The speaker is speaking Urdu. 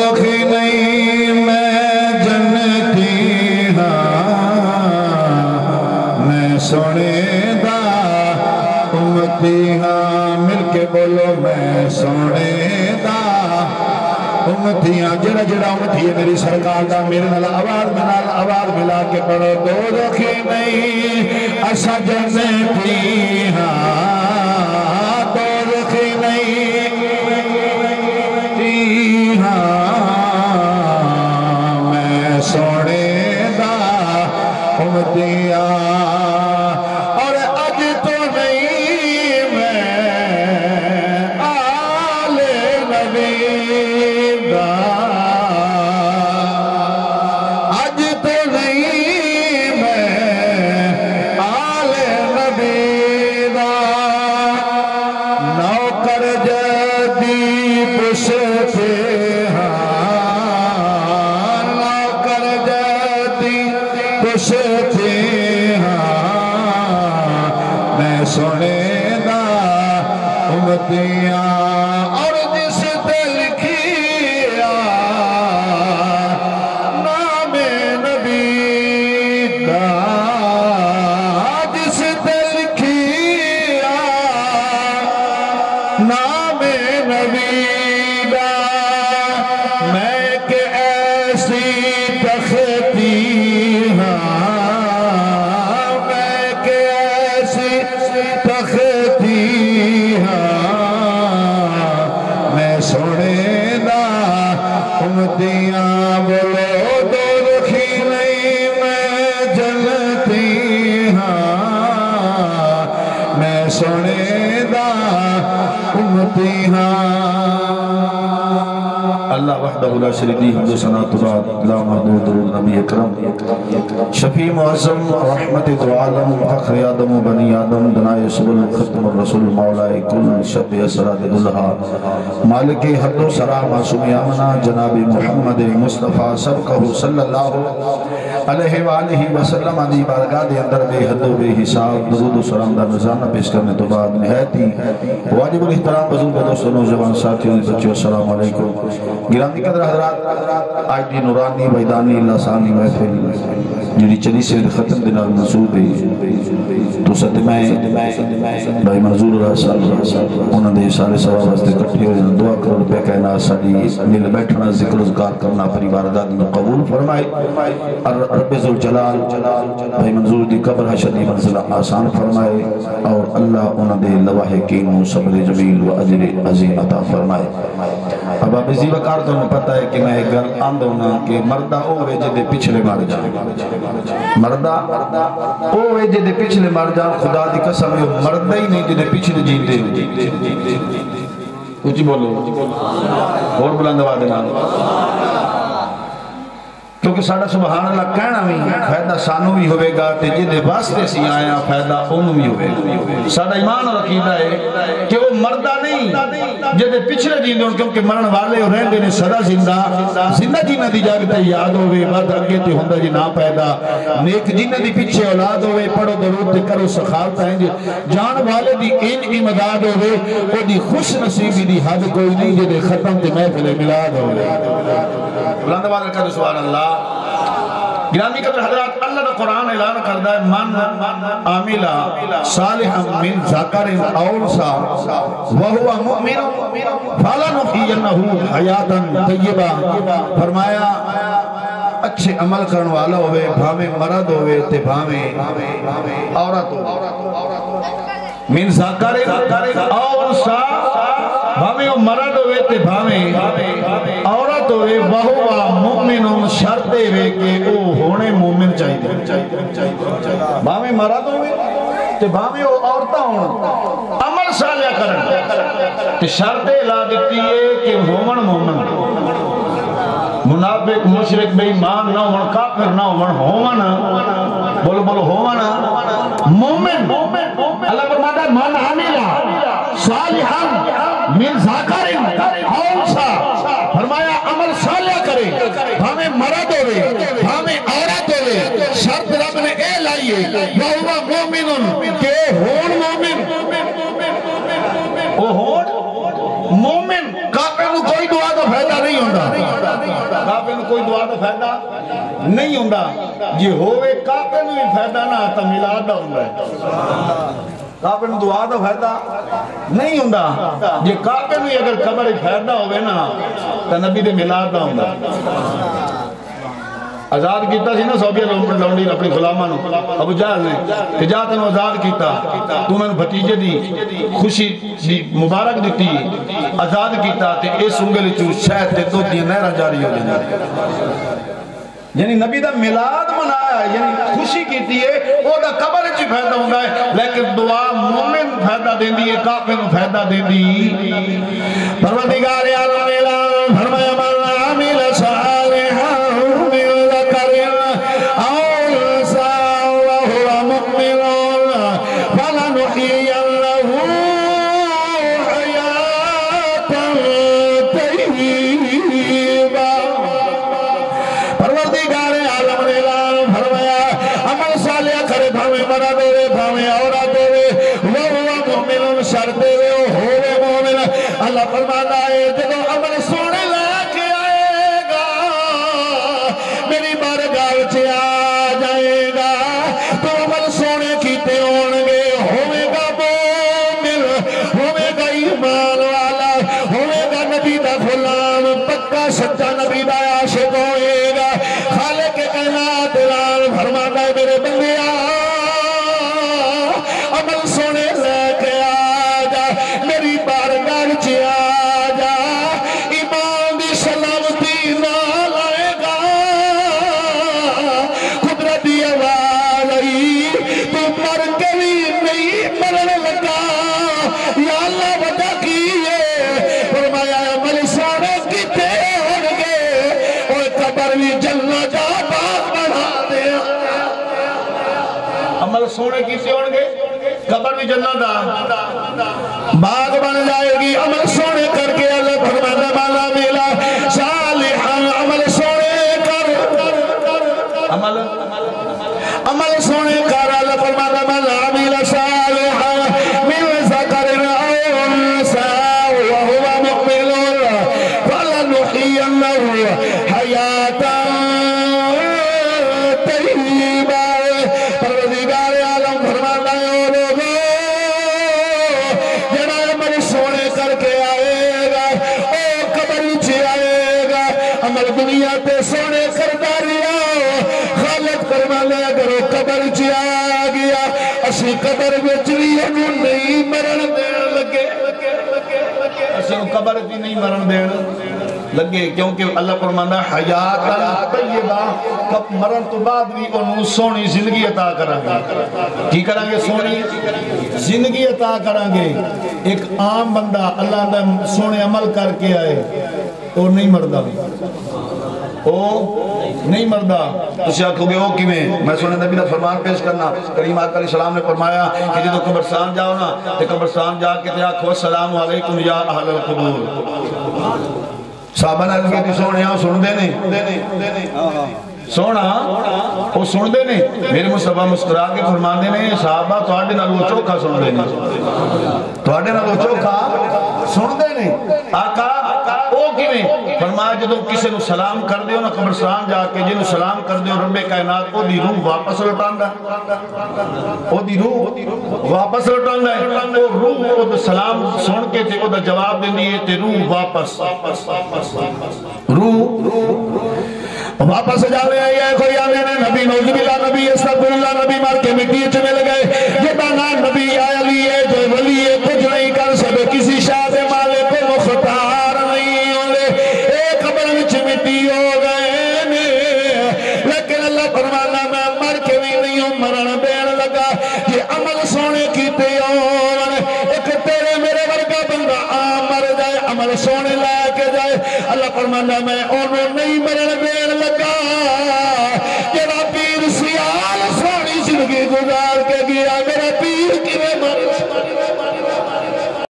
دوزخی نہیں میں جنتی ہاں میں سونے دا امتی ہاں مل کے بولو میں سونے دا امتیاں جڑا جڑا امتی ہے میری سرکار دا میرے نال آواز ملا کے پڑھو دوزخی نہیں اسا جنتی ہاں دوزخی نہیں میں سونے دا امتیاں اور اج تو نہیں میں آل نبی دا اج تو نہیں میں آل نبی دا نوکر جدی پشتے سونے دا امتیاں اور جس تے لکھیا نام نبی دا جس تے لکھیا نام نبی دا میں کہ ایسی تختی تختی ہاں میں سونے دا امتیاں بولو دوزخی نہیں میں جنتی ہاں میں سونے دا امتیاں اللہ وحدہ لا شریک لہ حمد و ثنا بعد لا محدود نبی اکرم شفیع معظم رحمت دو عالم فخر آدم و بنی آدم دنائے سبل ختم الرسول مولا کل شب اسراد دلہا مالک حد و سرا معصوم آمنا جناب محمد مصطفیٰ سبقہ صلی اللہ علیہ وآلہ وسلم علی بارگاہ دے اندر بے حد و بے حساب درود و سلام دا نظام پیش کرنے تو بعد نہایتی واجب الاحترام بزرگ دوست نوجوان ساتھیوں بچوں السلام علیکم گرامی قدر حضرات آج دی نورانی ویدانی لسانی محفل جڑی چلی سے ختم دینا منصوب ہے تو ستمائے بھائی منظور اللہ صاحب انہوں نے سارے سواب ہستے کٹھے ہوئے دعا کرو پہ کہنا ساڑی مل بیٹھنا ذکر اذکار کرنا پری بارگاہ میں قبول فرمائے رب ذوالجلال بھائی منظور دی قبر حشری منزلہ آسان فرمائے اور اللہ انہوں نے لواح کینو صبر جمیل و عجر عظیم عطا فرمائے اب اب اسی وقار تو انہوں پتہ ہے کہ میں ایک گل آندھو نا کہ مردہ اوے جدے پچھلے مار جائے مردہ اوے جدے پچھلے مار جائے خدا دی قسم ہے مردہ ہی نہیں جدے پچھلے جیتے کچھ بولو اور بلند آواز دینا کیونکہ ساڑھا سبحان اللہ کہنا بھی فائدہ سانو بھی ہوئے گا تے جدے واسطے سی آیا فائدہ انہوں بھی ہوئے گا ساڑھا ایمان اور عقیدہ ہے کہ وہ مردہ نہیں جدے پچھلے جیندے ان کیونکہ مرن والے اور رہن دینے صدا زندہ جینا دی جاگتا یاد ہوئے بات اگے تے ہوندہ جی نا پیدا نیک جینا دی پچھے اولاد ہوئے پڑھو درود تے کرو سخالتا ہیں جان والے دی ان امداد ہوئے وہ دی خوش نصیبی دی حد کوئی نہیں جدے ختم تے محفل ملاد ہوئے بلند آواز کر سبحان اللہ گرامی قدر حضرات اللہ نے قرآن اعلان کردہ ہے من عاملہ صالحا من ذکر او انثى وهو مؤمن فلنحيينه حیاتا طیبہ فرمایا اچھے عمل کرن والا ہوئے بھامے مرد ہوئے تے بھامے عورت ہوئے من ذکر او انثى بھامے مرد ہوئے تے بھامے عورت ہوئے وہوا مومن شرطے ہوئے کہ او ہونے مومن چاہیے بھامے مرد ہوئے تے بھامے عورتہ ہونے عمل صالح کرن تے شرطے لا دیتی ہے کہ ہومن مومن منافق مشرک بے ایمان نہ ہون کافر نہ ہون بولو بولو ہون مومن اللہ فرماتا ہے من عاملہ صالحا من ذکر او انثى فرمایا عمل صالح کرے ہمیں مرد ہوئے ہمیں عورت ہوئے شرط رب نے اے لائیے وَهُوَ مُؤْمِنٌ کہ ہون مومن او ہون مومن کافر نو کوئی دعا تو فائدہ نہیں ہوندہ کعبے نو کوئی دعا دا فائدہ نہیں ہوندا جی ہوئے کعبے نو ہی فائدہ نہ تا میلاد دا ہوندا ہے کعبے نو دعا دا فائدہ نہیں ہوندا جی کعبے نو اگر قبر فائدہ ہوئے نا تا نبی دے میلاد دا ہوندا آزاد کیتا سی نا صوبیہ لونڈی نے اپنی غلامہ نو ابو جہل نے کہ جا تنو آزاد کیتا تو میں نے بھتیجے دی خوشی دی مبارک دیتی آزاد کیتا تے اس انگل چو شاید تے دو دیا نہرہ جاری ہو جائے یعنی نبی دا میلاد منایا ہے یعنی خوشی کیتی ہے وہ دا قبر چی فائدہ ہوگا ہے لیکن دعا مومن فائدہ دین دی کافر فائدہ دین دی پروردگار عالم اعلان فرمایا من عامل صالحا من ذکر او انثى وهو مؤمن فلنحيينه حياة طيبة پروردگار عالم نے اعلان فرمایا عمل صالح کرے بھاوے مرد ہوئے بھاوے عورت ہوئے وہ مومن شرط ہوئے ہوئے مومن اللہ فرماتا ہے جب عمل سونے لے کے آئے گا میری بارگاہ سے آ جائے گا تو عمل سونے کیتے ہونگے ہوئے گا مومن ہوئے گا ایمان والا ہوئے گا نبی دا غلام پکا سچا نبی دا عاشق ہوئے گا خالق کائنات اعلان فرماتا ہے میرے بندیا عمل سونے لے کے آ جا میری بارگاہ چ آ جا ایمان دی سلامتی نال آئے گا قدرتی آواز آئی تو مر کے بھی نہیں مرن لگا یا اللہ وجہ کی ہے فرمایا عمل سونے کیتے ہونگے اور قبر بھی جلنا جا باغ بڑھا دیا عمل سونے کیتے ہونگے قبر بھی جنت دا باغ بن جائے گی عمل سونے کر کے اللہ فرماتا مالا میلا صالحا عمل سونے کر عمل سونے کر اللہ فرماتا مالا میلا صالحا من ذکر او انثى وهو مؤمن فلنحيينه حياة طيبة پروردگار عالم فرماتا ہے او لوگوں جڑا عمل سونے کر کے آئے گا او قبر چ آئے گا عمل دنیا تے سونے کرتا رہیا خالق فرماتا ہے اگر وہ قبر چ آ گیا اسی قبر وچ بھی انہوں نہیں مرن دین لگے اسی قبر بھی نہیں مرن دین لگے کیونکہ اللہ فرماتا ہے حیات طیبہ مرن تو بعد بھی انہوں سونی زندگی عطا کریں کی کریں گے سونی زندگی عطا کریں گے ایک عام بندہ اللہ نے سونے عمل کر کے آئے اور نہیں مردہ نہیں مردہ اسے آنکھو گے کی میں سونے نبی نے فرمان پیش کرنا کریم آقا علیہ السلام نے فرمایا کہ جدو قبرستان جاؤ نا تو قبرستان جا کے آنکھو السلام علیکم یا اہل القبور صحابہ نے کہتی سونے آؤ سن دینے سونا وہ سن دینے میرے مصطفیٰ مسکرا کے فرمان دینے صحابہ توڑے نہ لو چوکھا سن دینے توڑے نہ لو چوکھا سن دینے آقا او کیویں فرمایا جدو کسی نو سلام کر دیو نا قبرستان جا کے جنو سلام کر دیو رب کائنات او دی روح واپس لٹاندا او دی روح واپس لٹاندا ہے او روح او دا سلام سن کے تے او دا جواب دیندی ہے تے روح واپس واپس جانے آئی ہے کوئی آنے نے نبی نوزی بلا نبی استغفر اللہ نبی مار کے مٹی چنے لگے یہ دانا نبی آیا لیے جو ولی ہے کچھ نہیں کر سکے کسی شاہ مالے کو مختار نہیں ہوئے ایک قبر وچ مٹی ہو گئے لیکن اللہ فرمانا میں مر کے بھی نہیں ہوں مرن دین لگا یہ عمل سونے کی تیون ایک تیرے میرے ورگا بندہ مر جائے عمل سونے لے کے جائے اللہ فرمانا میں انہوں نہیں مرن دین لگا جڑا پیر سیال سونی زندگی گزار کے گیا میرا پیر کی میں مر